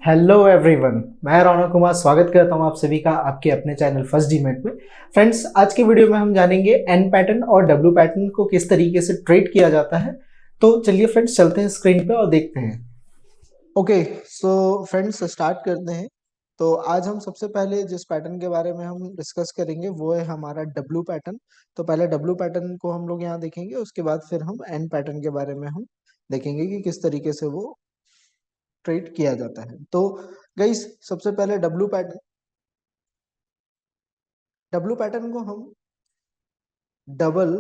Hello everyone, मैं रौनक कुमार स्वागत करता हूं आप सभी का आपके अपने चैनल फर्स्ट डीमेट में। फ्रेंड्स, आज के वीडियो में हम जानेंगे एन पैटर्न और डब्ल्यू पैटर्न को किस तरीके से ट्रेड किया जाता है। तो चलिए फ्रेंड्स, चलते हैं स्क्रीन पे और देखते हैं। ओके, सो फ्रेंड्स स्टार्ट करते हैं। तो आज हम सबसे पहले जिस पैटर्न के बारे में हम डिस्कस करेंगे वो है हमारा डब्ल्यू पैटर्न। तो पहले डब्ल्यू पैटर्न को हम लोग यहाँ देखेंगे, उसके बाद फिर हम एन पैटर्न के बारे में हम देखेंगे कि किस तरीके से वो ट्रेड किया जाता है। तो गाइस, सबसे पहले डब्ल्यू पैटर्न को हम डबल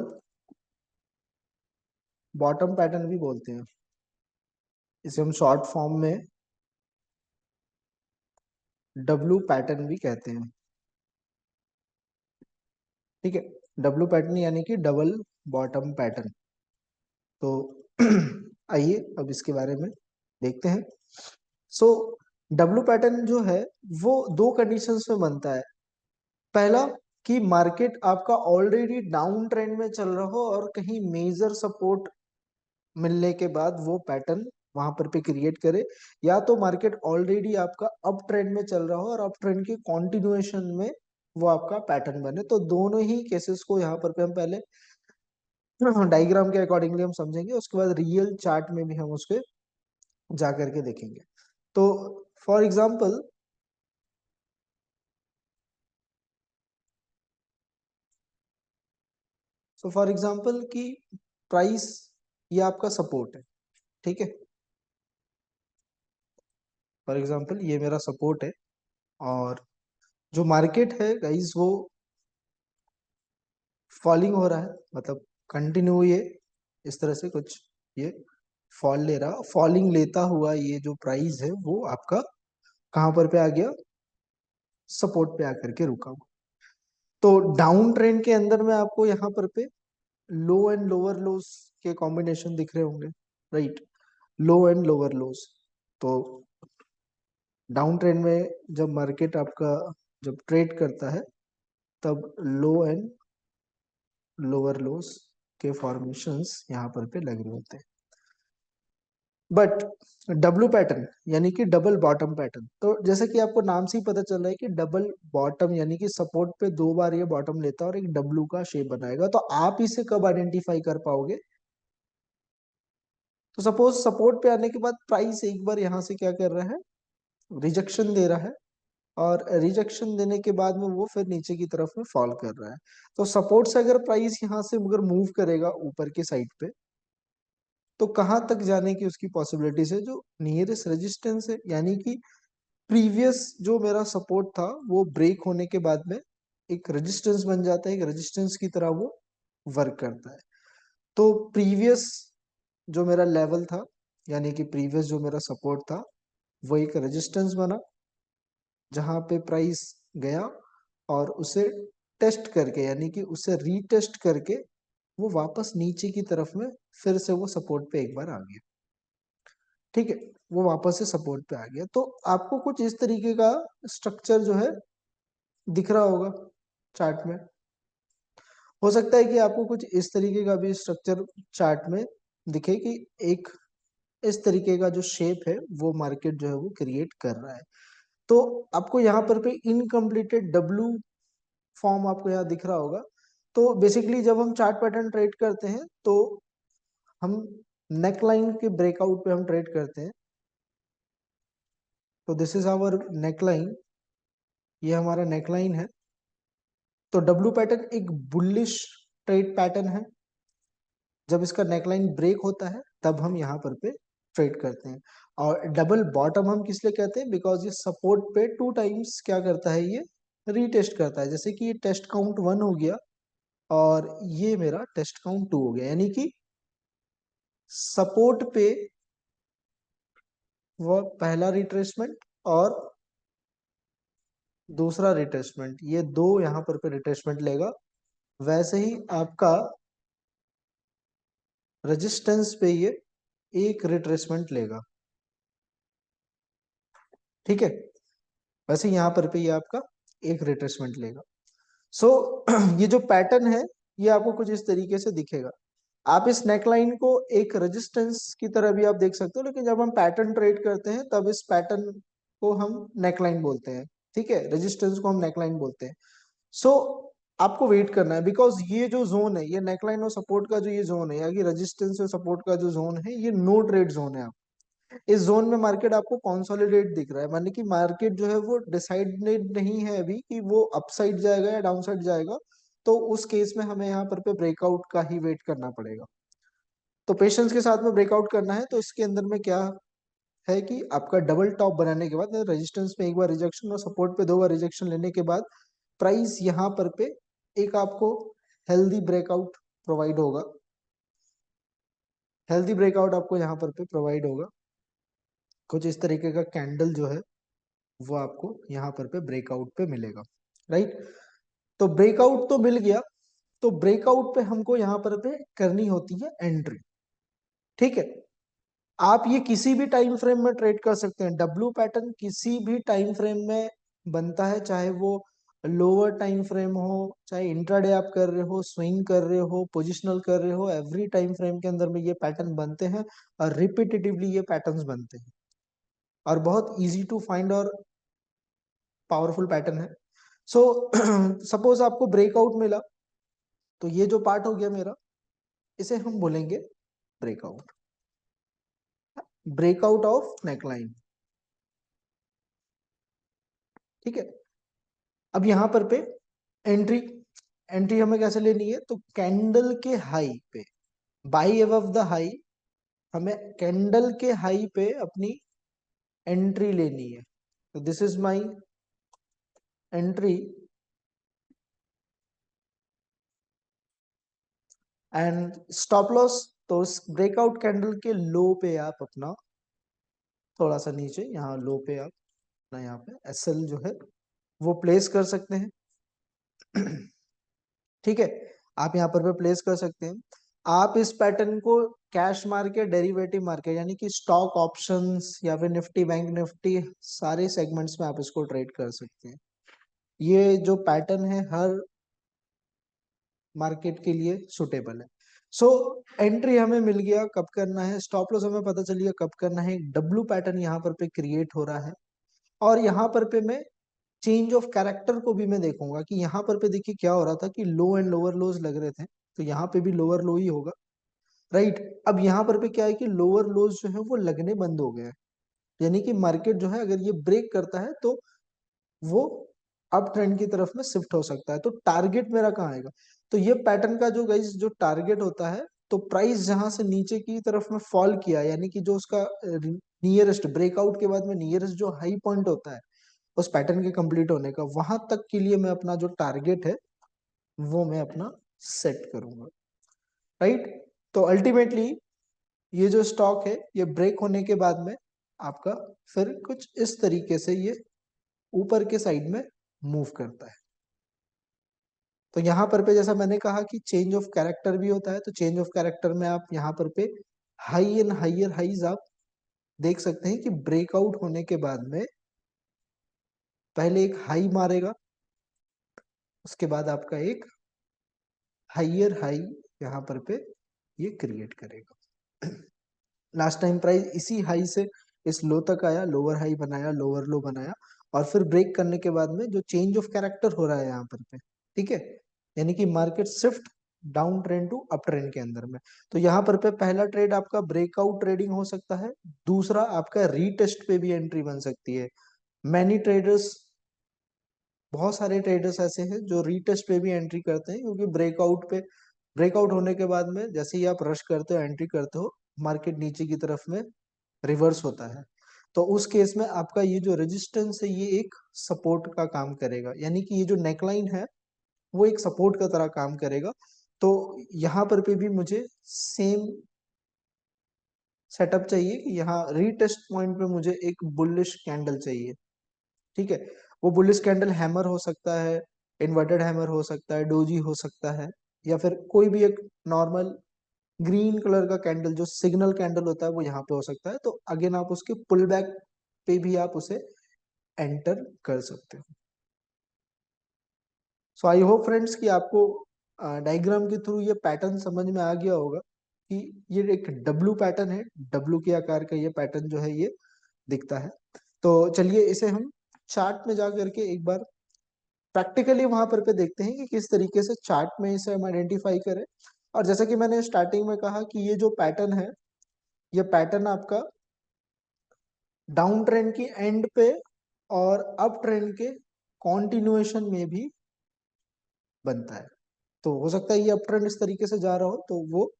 बॉटम पैटर्न भी बोलते हैं। इसे हम शॉर्ट फॉर्म में डब्ल्यू पैटर्न भी कहते हैं। ठीक है, डब्ल्यू पैटर्न यानी कि डबल बॉटम पैटर्न। तो आइए अब इसके बारे में देखते हैं। सो डब्ल्यू पैटर्न जो है वो दो कंडीशंस में बनता है। पहला, कि मार्केट आपका ऑलरेडी डाउन ट्रेंड में चल रहा हो और कहीं मेजर सपोर्ट मिलने के बाद वो पैटर्न वहां पर पे क्रिएट करे, या तो मार्केट ऑलरेडी आपका अप ट्रेंड में चल रहा हो और अप ट्रेंड की कंटिन्यूएशन में वो आपका पैटर्न बने। तो दोनों ही केसेस को यहाँ पर पे हम पहले डायग्राम के अकॉर्डिंगली हम समझेंगे, उसके बाद रियल चार्ट में भी हम उसके जा करके देखेंगे। तो फॉर एग्जाम्पल, कि प्राइस ये आपका सपोर्ट है। ठीक है, फॉर एग्जाम्पल ये मेरा सपोर्ट है और जो मार्केट है गाइस वो फॉलिंग हो रहा है, मतलब कंटिन्यू ये इस तरह से कुछ ये फॉल ले रहा, फॉलिंग लेता हुआ ये जो प्राइस है वो आपका कहां पर पे आ गया, सपोर्ट पे आकर के रुका हुआ। तो डाउन ट्रेंड के अंदर में आपको यहाँ पर पे लो एंड लोअर लोज के कॉम्बिनेशन दिख रहे होंगे, राइट। लो एंड लोअर लोज। तो डाउन ट्रेंड में जब मार्केट आपका जब ट्रेड करता है तब लो एंड लोअर लोज के फॉर्मेशंस यहाँ पर पे लगे होते हैं। बट डब्ल्यू पैटर्न यानी कि डबल बॉटम पैटर्न, तो जैसे कि आपको नाम से ही पता चल रहा है कि डबल बॉटम यानी कि सपोर्ट पे दो बार ये बॉटम लेता है और एक डब्ल्यू का शेप बनाएगा। तो आप इसे कब आइडेंटिफाई कर पाओगे? तो सपोज सपोर्ट पे आने के बाद प्राइस एक बार यहाँ से क्या कर रहा है, रिजेक्शन दे रहा है, और रिजेक्शन देने के बाद में वो फिर नीचे की तरफ में फॉल कर रहा है। तो सपोर्ट से अगर प्राइस यहाँ से अगर मूव करेगा ऊपर की साइड पे, तो कहाँ तक जाने की उसकी पॉसिबिलिटीज है? जो नियरेस्ट रेजिस्टेंस है, यानी कि प्रीवियस जो मेरा सपोर्ट था वो ब्रेक होने के बाद में एक रेजिस्टेंस बन जाता है, एक रेजिस्टेंस की तरह वो वर्क करता है। तो प्रीवियस जो मेरा लेवल था, यानी कि प्रीवियस जो मेरा सपोर्ट था, वो एक रेजिस्टेंस बना जहां पे प्राइस गया और उसे टेस्ट करके, यानी कि उसे रीटेस्ट करके वो वापस नीचे की तरफ में फिर से वो सपोर्ट पे एक बार आ गया। ठीक है, वो वापस से सपोर्ट पे आ गया। तो आपको कुछ इस तरीके का स्ट्रक्चर जो है दिख रहा होगा चार्ट में। हो सकता है कि आपको कुछ इस तरीके का भी स्ट्रक्चर चार्ट में दिखे कि एक इस तरीके का जो शेप है वो मार्केट जो है वो क्रिएट कर रहा है। तो आपको यहाँ पर पे इनकम्प्लीटेड डब्ल्यू फॉर्म आपको यहाँ दिख रहा होगा। तो बेसिकली जब हम चार्ट पैटर्न ट्रेड करते हैं तो हम नेकलाइन के ब्रेकआउट पे हम ट्रेड करते हैं। तो दिस इज आवर नेकलाइन, ये हमारा नेकलाइन है। तो डब्ल्यू पैटर्न एक बुलिश ट्रेड पैटर्न है। जब इसका नेकलाइन ब्रेक होता है तब हम यहाँ पर पे ट्रेड करते हैं। और डबल बॉटम हम किस लिए कहते हैं? बिकॉज ये सपोर्ट पे टू टाइम्स क्या करता है, ये रीटेस्ट करता है। जैसे कि ये टेस्ट काउंट 1 हो गया और ये मेरा टेस्ट काउंट 2 हो गया, यानी कि सपोर्ट पे वो पहला रिट्रेसमेंट और दूसरा रिट्रेसमेंट, ये दो यहाँ पर पे रिट्रेसमेंट लेगा। वैसे ही आपका रेजिस्टेंस पे ये एक रिट्रेसमेंट लेगा। ठीक है, वैसे यहाँ पर पे ये आपका एक रिट्रेसमेंट लेगा। सो ये जो पैटर्न है ये आपको कुछ इस तरीके से दिखेगा। आप इस नेकलाइन को एक रेजिस्टेंस की तरह भी आप देख सकते हो, लेकिन जब हम पैटर्न ट्रेड करते हैं तब इस पैटर्न को हम नेकलाइन बोलते हैं, ठीक है, रेजिस्टेंस को हम नेकलाइन बोलते हैं। सो आपको वेट करना है, बिकॉज ये जो जोन है, ये नेकलाइन और सपोर्ट का जो ये जोन है, या कि रेजिस्टेंस और सपोर्ट का जो जोन है, ये नो ट्रेड जोन है। इस जोन में मार्केट आपको कंसोलिडेट दिख रहा है, माने कि मार्केट जो है वो डिसाइडेड नहीं है अभी कि वो अपसाइड जाएगा या डाउनसाइड जाएगा। तो उस केस में हमें यहाँ पर पे ब्रेकआउट का ही वेट करना पड़ेगा। तो पेशेंस के साथ में ब्रेकआउट करना है। तो इसके अंदर में क्या है कि आपका डबल टॉप बनाने के बाद, रेजिस्टेंस में एक बार रिजेक्शन और सपोर्ट पे 2 बार रिजेक्शन लेने के बाद, प्राइस यहाँ पर पे एक आपको हेल्दी ब्रेकआउट प्रोवाइड होगा। हेल्दी ब्रेकआउट आपको यहाँ पर पे प्रोवाइड होगा। कुछ इस तरीके का कैंडल जो है वो आपको यहाँ पर पे ब्रेकआउट पे मिलेगा, राइट। तो ब्रेकआउट तो मिल गया। तो ब्रेकआउट पे हमको यहाँ पर पे करनी होती है एंट्री, ठीक है। आप ये किसी भी टाइम फ्रेम में ट्रेड कर सकते हैं। डब्ल्यू पैटर्न किसी भी टाइम फ्रेम में बनता है, चाहे वो लोअर टाइम फ्रेम हो, चाहे इंट्राडे आप कर रहे हो, स्विंग कर रहे हो, पोजिशनल कर रहे हो, एवरी टाइम फ्रेम के अंदर में ये पैटर्न बनते हैं और रिपीटेटिवली ये पैटर्न्स बनते हैं और बहुत इजी टू फाइंड और पावरफुल पैटर्न है। सो सपोज आपको ब्रेकआउट मिला, तो ये जो पार्ट हो गया मेरा, इसे हम बोलेंगे ब्रेकआउट, ब्रेकआउट ऑफ नेकलाइन, ठीक है। अब यहां पर पे एंट्री, एंट्री हमें कैसे लेनी है, तो कैंडल के हाई पे, बाई अबव द हाई, हमें कैंडल के हाई पे अपनी एंट्री लेनी है। तो this is my entry and stop loss. तो ब्रेकआउट कैंडल के लो पे आप अपना थोड़ा सा नीचे, यहाँ लो पे आप अपना यहाँ पे एसएल जो है वो प्लेस कर सकते हैं, ठीक है। आप यहाँ पर प्लेस कर सकते हैं। आप इस पैटर्न को कैश मार्केट, डेरिवेटिव मार्केट, यानी कि स्टॉक ऑप्शंस या फिर निफ्टी, बैंक निफ्टी, सारे सेगमेंट्स में आप इसको ट्रेड कर सकते हैं। ये जो पैटर्न है हर मार्केट के लिए सुटेबल है। सो एंट्री हमें मिल गया, कब करना है, स्टॉप लॉस हमें पता चल गया कब करना है। एक डब्ल्यू पैटर्न यहाँ पर पे क्रिएट हो रहा है और यहाँ पर पे मैं चेंज ऑफ कैरेक्टर को भी मैं देखूंगा कि यहाँ पर पे देखिए क्या हो रहा था कि लो एंड लोअर लोज लग रहे थे, तो यहाँ पे भी लोअर लो ही होगा, राइट। अब यहाँ पर पे क्या है कि लोअर लोज जो है वो लगने बंद हो गए हैं, यानी कि मार्केट जो है अगर ये ब्रेक करता है तो वो अप ट्रेंड की तरफ में शिफ्ट हो सकता है। तो टारगेट मेरा कहाँ आएगा, तो ये पैटर्न का जो गाइस जो टारगेट होता है, तो प्राइस जहां से नीचे की तरफ में फॉल किया, यानी कि जो उसका नियरेस्ट ब्रेकआउट के बाद में नियरेस्ट जो हाई पॉइंट होता है उस पैटर्न के कंप्लीट होने का, वहां तक के लिए मैं अपना जो टारगेट है वो मैं अपना सेट करूंगा, राइट। तो अल्टीमेटली ये जो स्टॉक है ये ब्रेक होने के बाद में आपका फिर कुछ इस तरीके से ये ऊपर के साइड में मूव करता है। तो यहाँ पर पे जैसा मैंने कहा कि चेंज ऑफ कैरेक्टर भी होता है, तो चेंज ऑफ कैरेक्टर में आप यहाँ पर पे हाई एंड हाइयर हाईज आप देख सकते हैं कि ब्रेकआउट होने के बाद में पहले एक हाई मारेगा, उसके बाद आपका एक हाइयर हाई यहाँ पर पे ये क्रिएट करेगा। लास्ट टाइम प्राइस इसी हाई से इस लो तक आया, लोअर हाई बनाया, लोअर लो बनाया, और फिर ब्रेक करने के बाद में जो चेंज ऑफ कैरेक्टर हो रहा है यहाँ पर पे, ठीक है, यानी कि market shift down trend to up trend के अंदर में। तो यहाँ पर पे पहला ट्रेड आपका ब्रेकआउट ट्रेडिंग हो सकता है, दूसरा आपका रीटेस्ट पे भी एंट्री बन सकती है। मैनी ट्रेडर्स, बहुत सारे ट्रेडर्स ऐसे हैं जो रीटेस्ट पे भी एंट्री करते हैं, क्योंकि ब्रेकआउट होने के बाद में जैसे ही आप रश करते हो, एंट्री करते हो, मार्केट नीचे की तरफ में रिवर्स होता है। तो उस केस में आपका ये जो रेजिस्टेंस है ये एक सपोर्ट का काम करेगा, यानी कि ये जो नेकलाइन है वो एक सपोर्ट का तरह काम करेगा। तो यहाँ पर पे भी मुझे सेम सेटअप चाहिए कि यहाँ रीटेस्ट पॉइंट पे मुझे एक बुलिश कैंडल चाहिए, ठीक है। वो बुलिश कैंडल हैमर हो सकता है, इन्वर्टेड हैमर हो सकता है, डोजी हो सकता है, या फिर कोई भी एक नॉर्मल ग्रीन कलर का कैंडल जो सिग्नल कैंडल होता है वो यहाँ पे हो सकता है। तो अगेन आप उसके पुल बैक पे भी आप उसे एंटर कर सकते हो। सो आई होप फ्रेंड्स कि आपको डायग्राम के थ्रू ये पैटर्न समझ में आ गया होगा कि ये एक डब्लू पैटर्न है, डब्लू के आकार का ये पैटर्न जो है ये दिखता है। तो चलिए इसे हम चार्ट में जा करके एक बार प्रैक्टिकली वहां पर पे देखते हैं कि किस तरीके से चार्ट में इसे हम आइडेंटिफाई करें। और जैसा कि मैंने स्टार्टिंग में कहा कि ये जो पैटर्न है, ये पैटर्न आपका डाउन ट्रेंड की एंड पे और अप ट्रेंड के कॉन्टिन्यूएशन में भी बनता है। तो हो सकता है ये अप ट्रेंड इस तरीके से जा रहा हो, तो वो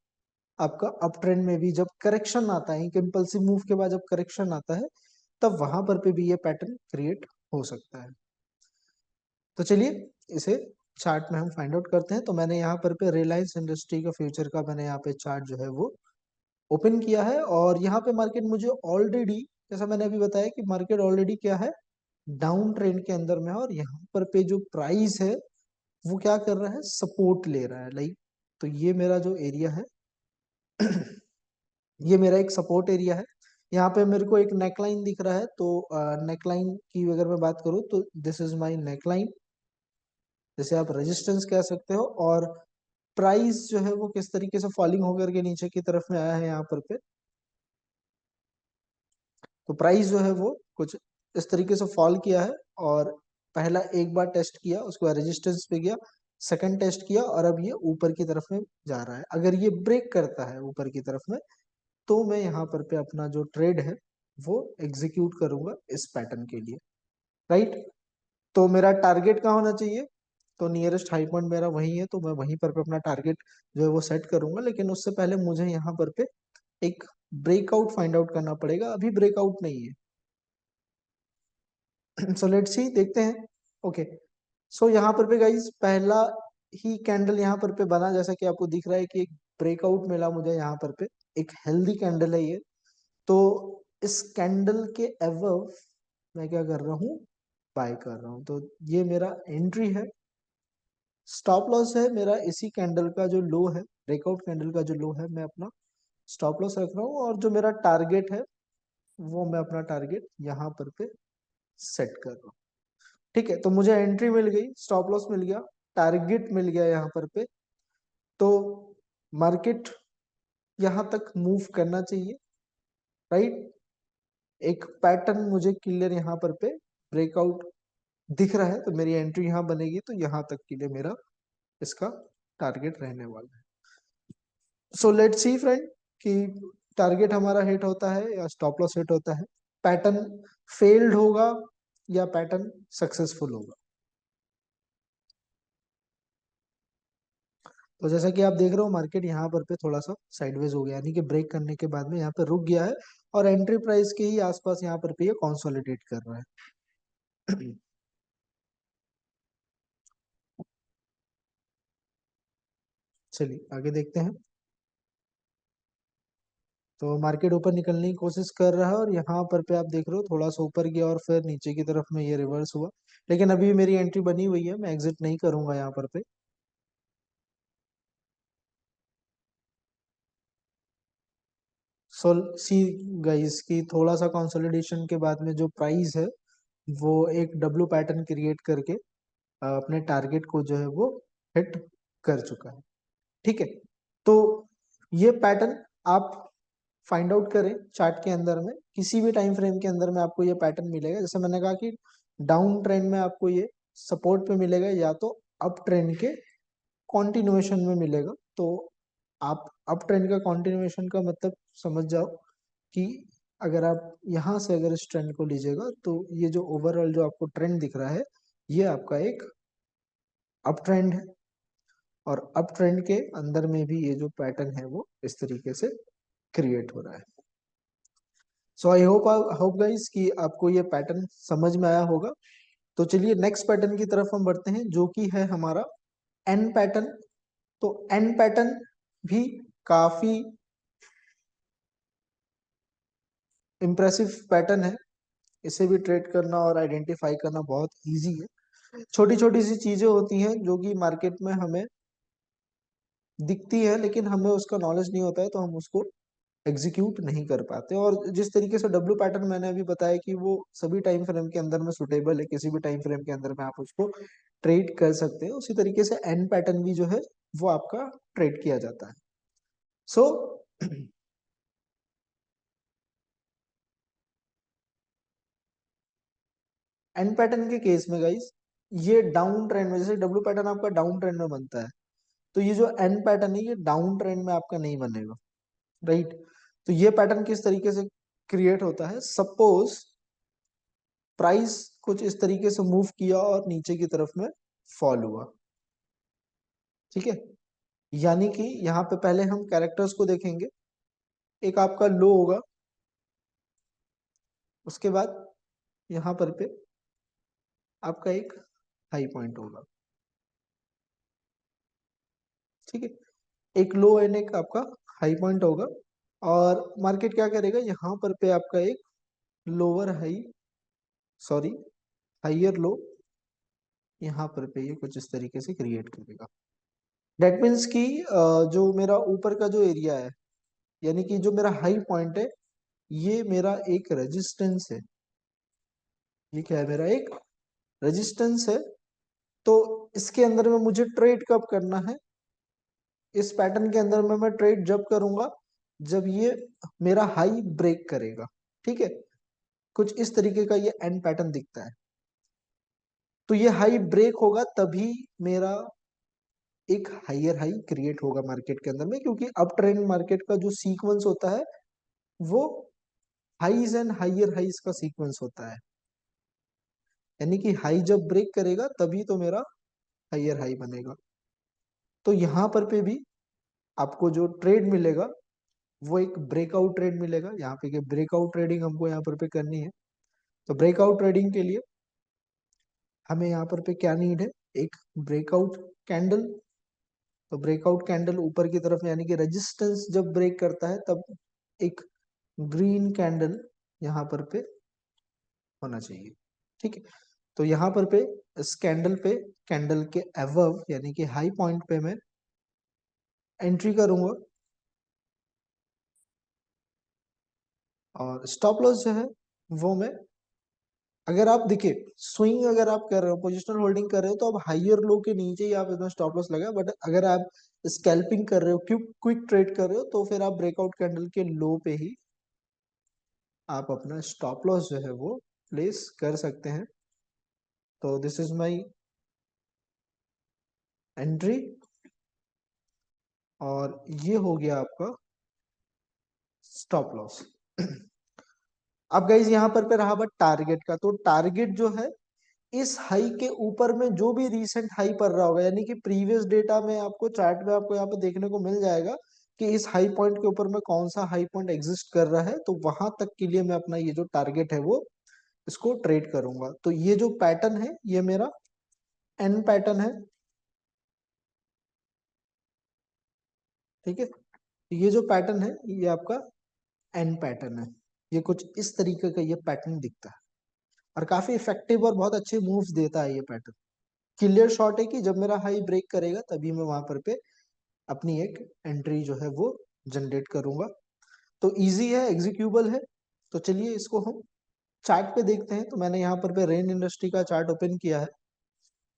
आपका अप ट्रेंड में भी जब करेक्शन आता है, एक इम्पल्सिव मूव के बाद जब करेक्शन आता है, तब वहां पर पे भी ये पैटर्न क्रिएट हो सकता है। तो चलिए इसे चार्ट में हम फाइंड आउट करते हैं। तो मैंने यहाँ पर पे रिलायंस इंडस्ट्री का फ्यूचर का मैंने यहाँ पे चार्ट जो है वो ओपन किया है, और यहाँ पे मार्केट मुझे ऑलरेडी, जैसा मैंने अभी बताया कि मार्केट ऑलरेडी क्या है, डाउन ट्रेंड के अंदर में है। और यहाँ पर पे जो प्राइस है वो क्या कर रहा है, सपोर्ट ले रहा है, लाइक। तो ये मेरा जो एरिया है ये मेरा एक सपोर्ट एरिया है। यहाँ पे मेरे को एक नेकलाइन दिख रहा है, तो नेकलाइन की अगर मैं बात करूँ तो दिस इज माय नेकलाइन, जैसे आप रेजिस्टेंस कह सकते हो। और प्राइस जो है वो किस तरीके से फॉलिंग होकर के नीचे की तरफ में आया है यहाँ पर पे। तो प्राइस जो है वो कुछ इस तरीके से फॉल किया है, और पहला एक बार टेस्ट किया, उसके बाद रेजिस्टेंस पे गया, सेकंड टेस्ट किया, और अब ये ऊपर की तरफ में जा रहा है। अगर ये ब्रेक करता है ऊपर की तरफ में, तो मैं यहाँ पर पे अपना जो ट्रेड है वो एग्जीक्यूट करूंगा इस पैटर्न के लिए, राइट। तो मेरा टारगेट कहाँ होना चाहिए, तो नियरेस्ट हाई पॉइंट मेरा वही है, तो मैं वहीं पर पे अपना टारगेट जो है वो सेट करूंगा। लेकिन उससे पहले मुझे यहाँ पर पे एक ब्रेकआउट फाइंड आउट करना पड़ेगा। अभी ब्रेकआउट नहीं है सो लेट्स सी, देखते हैं। ओके, सो यहाँ पर पे गाइज पहला ही कैंडल यहाँ पर पे बना, जैसा कि आपको दिख रहा है कि एक ब्रेकआउट मिला मुझे यहाँ पर पे, एक हेल्दी कैंडल है ये। तो इस कैंडल के अबव मैं क्या कर रहा हूँ, बाय कर रहा हूँ। तो ये मेरा एंट्री है। स्टॉप लॉस है मेरा इसी कैंडल का जो लो है, ब्रेकआउट कैंडल का जो लो है, मैं अपना स्टॉप लॉस रख रहा हूँ। और जो मेरा टारगेट है वो मैं अपना टारगेट यहाँ पर पे सेट कर रहा हूँ। ठीक है, तो मुझे एंट्री मिल गई, स्टॉप लॉस मिल गया, टारगेट मिल गया यहाँ पर पे। तो मार्केट यहाँ तक मूव करना चाहिए, राइट। एक पैटर्न मुझे क्लियर यहाँ पर पे ब्रेकआउट दिख रहा है, तो मेरी एंट्री यहाँ बनेगी। तो यहाँ तक के लिए मेरा इसका टारगेट रहने वाला है। सो लेट्स सी फ्रेंड कि टारगेट हमारा हिट होता है या स्टॉप लॉस हिट होता है, पैटर्न फेल्ड होगा या पैटर्न सक्सेसफुल होगा। तो जैसा कि आप देख रहे हो मार्केट यहाँ पर पे थोड़ा सा साइडवेज हो गया, यानी कि ब्रेक करने के बाद में यहाँ पे रुक गया है, और एंट्री प्राइस के ही आसपास यहाँ पर पे ये कंसोलिडेट कर रहा है चलिए आगे देखते हैं। तो मार्केट ऊपर निकलने की कोशिश कर रहा है, और यहाँ पर पे आप देख रहे हो थोड़ा सा ऊपर गया और फिर नीचे की तरफ में ये रिवर्स हुआ। लेकिन अभी मेरी एंट्री बनी हुई है, मैं एग्जिट नहीं करूंगा यहाँ पर पे। सो सी गाइस की थोड़ा सा कंसोलिडेशन के बाद में जो प्राइस है वो एक डब्ल्यू पैटर्न क्रिएट करके अपने टारगेट को जो है वो हिट कर चुका है। ठीक है, तो ये पैटर्न आप फाइंड आउट करें चार्ट के अंदर में, किसी भी टाइम फ्रेम के अंदर में आपको ये पैटर्न मिलेगा। जैसे मैंने कहा कि डाउन ट्रेंड में आपको ये सपोर्ट पे मिलेगा, या तो अप ट्रेंड के कॉन्टिन्यूएशन में मिलेगा। तो आप अप ट्रेंड का कॉन्टिन्यूएशन का मतलब समझ जाओ कि अगर आप यहाँ से अगर इस ट्रेंड को लीजिएगा, तो ये जो ओवरऑल जो आपको ट्रेंड दिख रहा है, ये आपका एक अप ट्रेंड है। और अप ट्रेंड के अंदर में भी ये जो पैटर्न है वो इस तरीके से क्रिएट हो रहा है। सो आई होप गाइस कि आपको ये पैटर्न समझ में आया होगा। तो चलिए नेक्स्ट पैटर्न की तरफ हम बढ़ते हैं, जो कि है हमारा एन पैटर्न। तो एन पैटर्न भी काफी इम्प्रेसिव पैटर्न है। इसे भी ट्रेड करना और आइडेंटिफाई करना बहुत इजी है। छोटी छोटी सी चीजें होती हैं जो कि मार्केट में हमें दिखती है, लेकिन हमें उसका नॉलेज नहीं होता है, तो हम उसको एग्जीक्यूट नहीं कर पाते। और जिस तरीके से डब्ल्यू पैटर्न मैंने अभी बताया कि वो सभी टाइम फ्रेम के अंदर में सुटेबल है, किसी भी टाइम फ्रेम के अंदर में आप उसको ट्रेड कर सकते हैं, उसी तरीके से एन पैटर्न भी जो है वो आपका ट्रेड किया जाता है। सो एन पैटर्न के केस में गाइस, ये डाउन ट्रेंड में, जैसे डब्ल्यू पैटर्न आपका डाउन ट्रेंड में बनता है, तो ये जो एन पैटर्न है ये डाउन ट्रेंड में आपका नहीं बनेगा, राइट। तो ये पैटर्न किस तरीके से क्रिएट होता है, सपोज प्राइस कुछ इस तरीके से मूव किया और नीचे की तरफ में फॉल हुआ, ठीक है। यानी कि यहाँ पे पहले हम कैरेक्टर्स को देखेंगे, एक आपका लो होगा, उसके बाद यहाँ पर पे आपका एक हाई पॉइंट होगा, ठीक है। एक लो एंड एक आपका हाई पॉइंट होगा, और मार्केट क्या करेगा, यहाँ पर पे आपका एक लोअर हाई, सॉरी हाइयर लो, यहाँ पर पे ये कुछ इस तरीके से क्रिएट करेगा। डेट मीन्स कि जो मेरा ऊपर का जो एरिया है, यानी कि जो मेरा हाई पॉइंट है, ये मेरा एक रेजिस्टेंस है, ये क्या है, मेरा एक रेजिस्टेंस है। तो इसके अंदर में मुझे ट्रेड कब करना है, इस पैटर्न के अंदर में मैं ट्रेड जब करूंगा जब ये मेरा हाई ब्रेक करेगा, ठीक है। कुछ इस तरीके का ये एंड पैटर्न दिखता है, तो ये हाई ब्रेक होगा तभी मेरा एक हायर हाई क्रिएट होगा मार्केट के अंदर में, क्योंकि अप ट्रेंड मार्केट का जो सीक्वेंस होता है वो हाईज एंड हायर हाईज का सीक्वेंस होता है, यानी कि हाई जब ब्रेक करेगा तभी तो मेरा हायर हाई बनेगा। तो यहाँ पर पे भी आपको जो ट्रेड मिलेगा वो एक ब्रेकआउट ट्रेड मिलेगा, यहाँ पे कि ब्रेकआउट ट्रेडिंग हमको यहाँ पर पे करनी है। तो ब्रेकआउट ट्रेडिंग के लिए हमें यहाँ पर पे क्या नीड है, एक ब्रेकआउट कैंडल। तो ब्रेकआउट कैंडल ऊपर की तरफ, यानी कि रेजिस्टेंस जब ब्रेक करता है तब एक ग्रीन कैंडल यहाँ पर पे होना चाहिए, ठीक है। तो यहाँ पर पे इस कैंडल पे, कैंडल के अबव यानी कि हाई पॉइंट पे मैं एंट्री करूंगा, और स्टॉप लॉस जो है वो मैं, अगर आप देखिए स्विंग अगर आप कर रहे हो, पोजिशनल होल्डिंग कर रहे हो, तो आप हाइयर लो के नीचे ही आप इसमें स्टॉप लॉस लगा। बट अगर आप स्कैल्पिंग कर रहे हो, क्विक ट्रेड कर रहे हो, तो फिर आप ब्रेकआउट कैंडल के लो पे ही आप अपना स्टॉप लॉस जो है वो प्लेस कर सकते हैं। तो दिस इज माई एंट्री, और ये हो गया आपका स्टॉप लॉस। अब गाइज यहाँ पर रहा बट टारगेट का, तो टारगेट जो है इस हाई के ऊपर में जो भी रीसेंट हाई पर रहा होगा, यानी कि प्रीवियस डेटा में आपको चार्ट में आपको यहाँ पे देखने को मिल जाएगा कि इस हाई पॉइंट के ऊपर में कौन सा हाई पॉइंट एग्जिस्ट कर रहा है, तो वहां तक के लिए मैं अपना ये जो टारगेट है वो इसको ट्रेड करूंगा। तो ये जो पैटर्न है ये मेरा एन पैटर्न है, ठीक है। तो ये जो पैटर्न है ये आपका एन पैटर्न है, ये कुछ इस तरीके का ये पैटर्न दिखता है, और काफी इफेक्टिव और बहुत अच्छे मूव्स देता है ये पैटर्न। क्लियर शॉट है कि जब मेरा हाई ब्रेक करेगा तभी मैं वहां पर पे अपनी एक एंट्री जो है वो जनरेट करूंगा। तो इजी है, एग्जीक्यूबल है। तो चलिए इसको हम चार्ट पे देखते हैं। तो मैंने यहाँ पर पे रेन इंडस्ट्री का चार्ट ओपन किया है,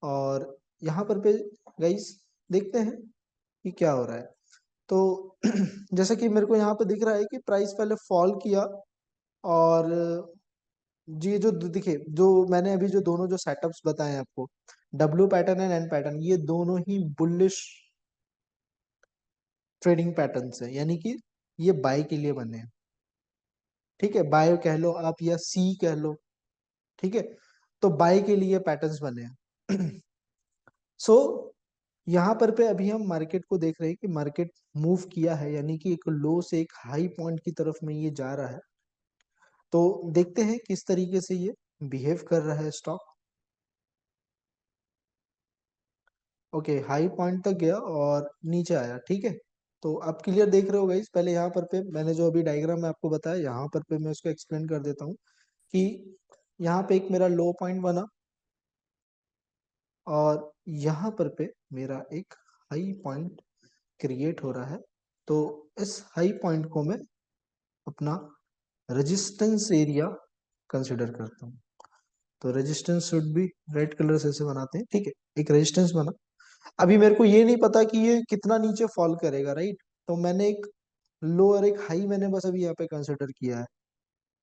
और यहाँ पर पे गाइस देखते हैं कि क्या हो रहा है। तो जैसे कि मेरे को यहाँ पे दिख रहा है कि प्राइस पहले फॉल किया, और जी जो दिखे, जो मैंने अभी जो दोनों जो सेटअप्स बताए आपको, W pattern and N pattern, ये दोनों ही बुलिश ट्रेडिंग पैटर्न्स है, यानी कि ये बाय के लिए बने हैं, ठीक है। बाय कह लो आप या सी कह लो, ठीक है। तो बाय के लिए पैटर्न्स बने हैं। सो यहाँ पर पे अभी हम मार्केट को देख रहे हैं कि मार्केट मूव किया है, यानी कि एक लो से एक हाई पॉइंट की तरफ में ये जा रहा है। तो देखते हैं किस तरीके से ये बिहेव कर रहा है स्टॉक। ओके, हाई पॉइंट तक गया और नीचे आया, ठीक है। तो आप क्लियर देख रहे हो गाइस, पहले यहाँ पर पे मैंने जो अभी डायग्राम में आपको बताया, यहाँ पर पे मैं उसको एक्सप्लेन कर देता हूँ कि यहाँ पे एक मेरा लो पॉइंट बना, और यहाँ पर पे मेरा एक हाई पॉइंट क्रिएट हो रहा है। तो इस हाई पॉइंट को मैं अपना रेजिस्टेंस एरिया कंसिडर करता हूँ। तो resistance should be red colour से ऐसे बनाते हैं, ठीक है। एक रेजिस्टेंस बना, अभी मेरे को ये नहीं पता कि ये कितना नीचे फॉल करेगा, राइट। तो मैंने एक लो और एक हाई मैंने बस अभी यहाँ पे कंसिडर किया है।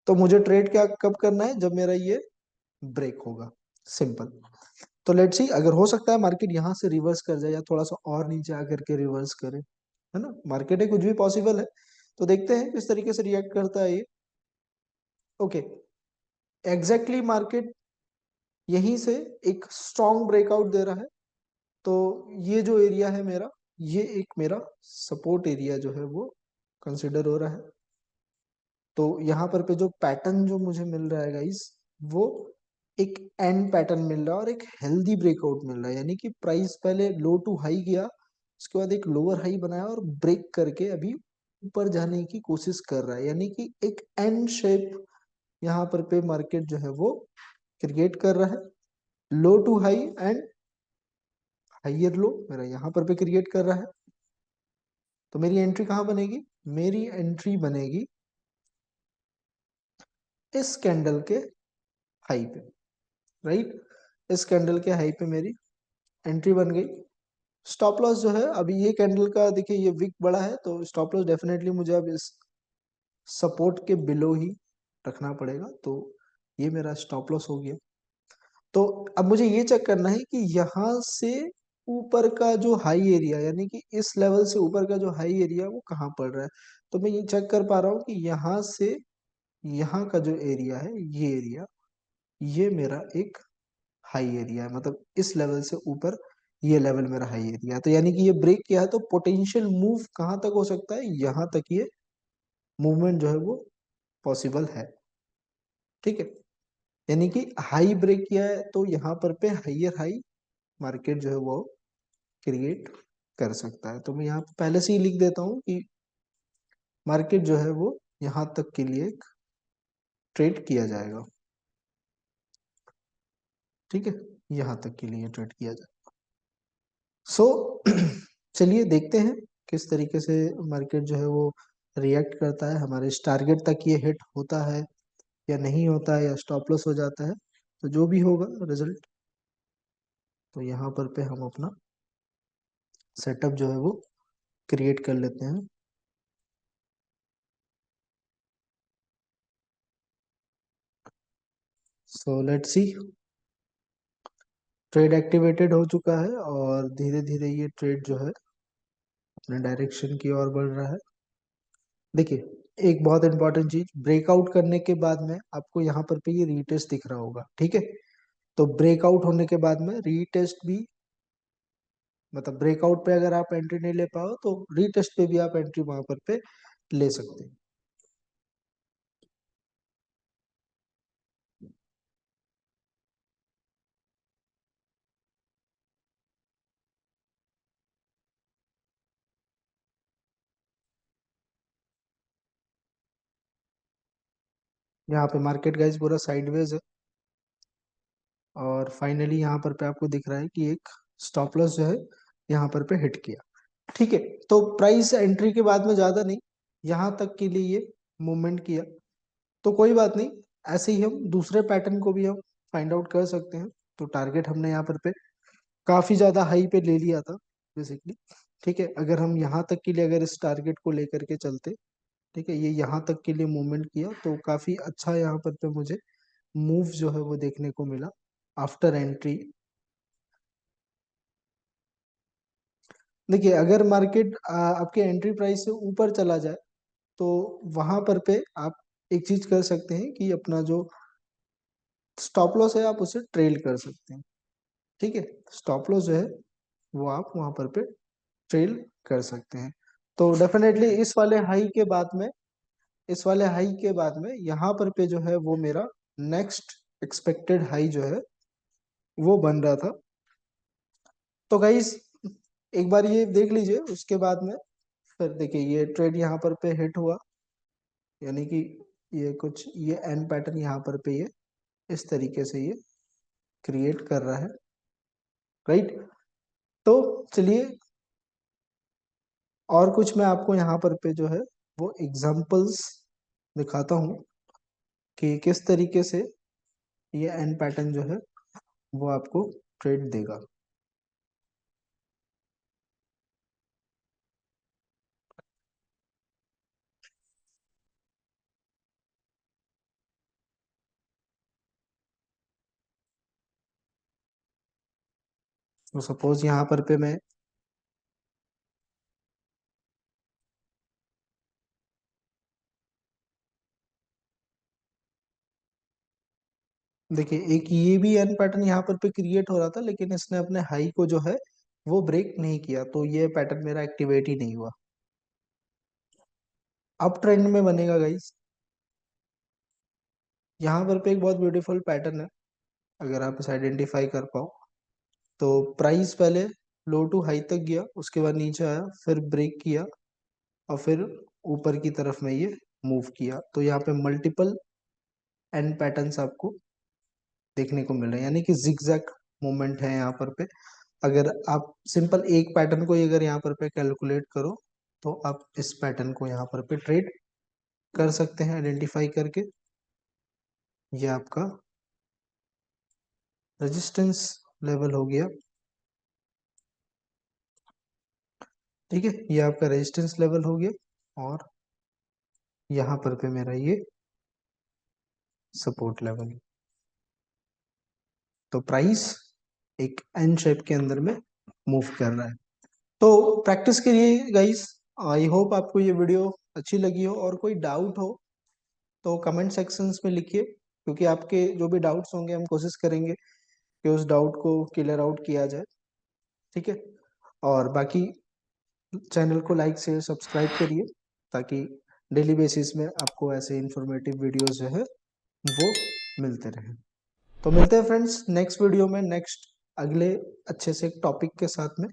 तो मुझे ट्रेड क्या कब करना है, जब मेरा ये ब्रेक होगा, सिंपल। तो लेट्स सी, अगर हो सकता है मार्केट यहाँ से रिवर्स कर जाए या थोड़ा सा और नीचे आकर के रिवर्स करे, है ना, मार्केट है, कुछ भी पॉसिबल है। तो देखते हैं किस तरीके से रिएक्ट करता है ये। ओके, एग्जैक्टली मार्केट यहीं से एक स्ट्रॉन्ग ब्रेकआउट दे रहा है। तो ये जो एरिया है मेरा, ये एक मेरा सपोर्ट एरिया जो है वो कंसिडर हो रहा है। तो यहाँ पर पे जो पैटर्न जो मुझे मिल रहा है गाइस, वो एक एंड पैटर्न मिल रहा है और एक हेल्दी ब्रेकआउट मिल रहा है। यानी कि प्राइस पहले लो टू हाई गया, उसके बाद एक लोअर हाई बनाया और ब्रेक करके अभी ऊपर जाने की कोशिश कर रहा है। यानी कि एक एंड शेप यहाँ पर पे मार्केट जो है वो क्रिएट कर रहा है। लो टू हाई एंड हाइयर लो मेरा यहाँ पर पे क्रिएट कर रहा है। तो मेरी एंट्री कहाँ बनेगी? मेरी एंट्री बनेगी इस कैंडल के हाई पे, राइट। इस कैंडल के हाई पे मेरी एंट्री बन गई। स्टॉप लॉस जो है अभी ये कैंडल का देखिए, ये विक बड़ा है, तो स्टॉप लॉस डेफिनेटली मुझे अब इस सपोर्ट के बिलो ही रखना पड़ेगा। तो ये मेरा स्टॉप लॉस हो गया। तो अब मुझे ये चेक करना है कि यहाँ से ऊपर का जो हाई एरिया, यानी कि इस लेवल से ऊपर का जो हाई एरिया वो कहाँ पड़ रहा है। तो मैं ये चेक कर पा रहा हूँ कि यहाँ से यहाँ का जो एरिया है, ये एरिया, ये मेरा एक हाई एरिया है। मतलब इस लेवल से ऊपर ये लेवल मेरा हाई एरिया है। तो यानी कि ये ब्रेक किया है, तो पोटेंशियल मूव कहाँ तक हो सकता है? यहाँ तक ये मूवमेंट जो है वो पॉसिबल है, ठीक है। यानी कि हाई ब्रेक किया है, तो यहाँ पर पे हाइयर हाई मार्केट जो है वो क्रिएट कर सकता है। तो मैं यहाँ पे पहले से ही लिख देता हूँ कि मार्केट जो है वो यहाँ तक के लिए ट्रेड किया जाएगा, ठीक है, यहाँ तक के लिए ट्रेड किया जाएगा। सो चलिए देखते हैं किस तरीके से मार्केट जो है वो रिएक्ट करता है। हमारे इस टारगेट तक ये हिट होता है या नहीं होता है, या स्टॉप लॉस हो जाता है। तो जो भी होगा रिजल्ट, तो यहाँ पर पे हम अपना सेटअप जो है वो क्रिएट कर लेते हैं। So let's see, trade activated हो चुका है और धीरे धीरे ये ट्रेड जो है अपने डायरेक्शन की ओर बढ़ रहा है। देखिए, एक बहुत इंपॉर्टेंट चीज, ब्रेकआउट करने के बाद में आपको यहाँ पर पे ये रीटेस्ट दिख रहा होगा, ठीक है। तो ब्रेकआउट होने के बाद में रीटेस्ट भी, मतलब ब्रेकआउट पे अगर आप एंट्री नहीं ले पाओ तो रीटेस्ट पे भी आप एंट्री वहां पर पे ले सकते हैं। यहाँ पे मार्केट गाइस पूरा साइडवेज है और फाइनली यहाँ पर पे आपको दिख रहा है कि एक स्टॉप लॉस जो है यहाँ पर पे हिट किया, ठीक है। तो प्राइस एंट्री के बाद में ज्यादा नहीं, यहाँ तक के लिए ये मूवमेंट किया, तो कोई बात नहीं। ऐसे ही हम दूसरे पैटर्न को भी हम फाइंड आउट कर सकते हैं। तो टारगेट हमने यहाँ पर पे काफी ज्यादा हाई पे ले लिया था बेसिकली, ठीक है। अगर हम यहाँ तक के लिए अगर इस टारगेट को लेकर के चलते, ठीक है, ये यहाँ तक के लिए मूवमेंट किया, तो काफी अच्छा यहाँ पर पे मुझे मूव जो है वो देखने को मिला आफ्टर एंट्री। देखिए, अगर मार्केट आपके एंट्री प्राइस से ऊपर चला जाए, तो वहां पर पे आप एक चीज कर सकते हैं कि अपना जो स्टॉप लॉस है आप उसे ट्रेल कर सकते हैं, ठीक है। स्टॉप लॉस जो है वो आप वहां पर पे ट्रेल कर सकते हैं। तो डेफिनेटली इस वाले हाई के बाद में यहाँ पर पे जो है वो मेरा नेक्स्ट एक्सपेक्टेड हाई जो है वो बन रहा था। तो गाइस, एक बार ये देख लीजिए, उसके बाद में फिर देखिए ये ट्रेड यहाँ पर पे हिट हुआ। यानी कि ये कुछ ये एन पैटर्न यहाँ पर पे ये इस तरीके से ये क्रिएट कर रहा है, राइट। तो चलिए, और कुछ मैं आपको यहाँ पर पे जो है वो एग्जांपल्स दिखाता हूँ कि किस तरीके से ये एन पैटर्न जो है वो आपको ट्रेड देगा। तो सपोज यहाँ पर पे मैं देखिए एक ये भी एन पैटर्न यहाँ पर पे क्रिएट हो रहा था, लेकिन इसने अपने हाई को जो है वो ब्रेक नहीं किया, तो ये पैटर्न मेरा एक्टिवेट ही नहीं हुआ। अप ट्रेंड में बनेगा गाइस। यहाँ पर पे एक बहुत ब्यूटीफुल पैटर्न है, अगर आप इसे आइडेंटिफाई कर पाओ। तो प्राइस पहले लो टू हाई तक गया, उसके बाद नीचे आया, फिर ब्रेक किया, और फिर ऊपर की तरफ में ये मूव किया। तो यहाँ पे मल्टीपल एन पैटर्न्स आपको देखने को मिल रहे हैं, यानी कि जिगजैग मूवमेंट है यहाँ पर पे। अगर आप सिंपल एक पैटर्न को ही अगर यहाँ पर पे कैलकुलेट करो, तो आप इस पैटर्न को यहाँ पर पे ट्रेड कर सकते हैं आइडेंटिफाई करके। ये आपका रेजिस्टेंस लेवल हो गया, ठीक है, ये आपका रेजिस्टेंस लेवल हो गया, और यहाँ पर पे मेरा ये सपोर्ट लेवल। तो प्राइस एक एन शेप के अंदर में मूव कर रहा है। तो प्रैक्टिस करिए गाइस। आई होप आपको ये वीडियो अच्छी लगी हो, और कोई डाउट हो तो कमेंट सेक्शंस में लिखिए, क्योंकि आपके जो भी डाउट्स होंगे हम कोशिश करेंगे कि उस डाउट को क्लियर आउट किया जाए, ठीक है। और बाकी चैनल को लाइक शेयर सब्सक्राइब करिए, ताकि डेली बेसिस में आपको ऐसे इंफॉर्मेटिव वीडियोस जो है वो मिलते रहें। तो मिलते हैं फ्रेंड्स नेक्स्ट वीडियो में, नेक्स्ट अगले अच्छे से टॉपिक के साथ में।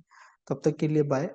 तब तक के लिए बाय।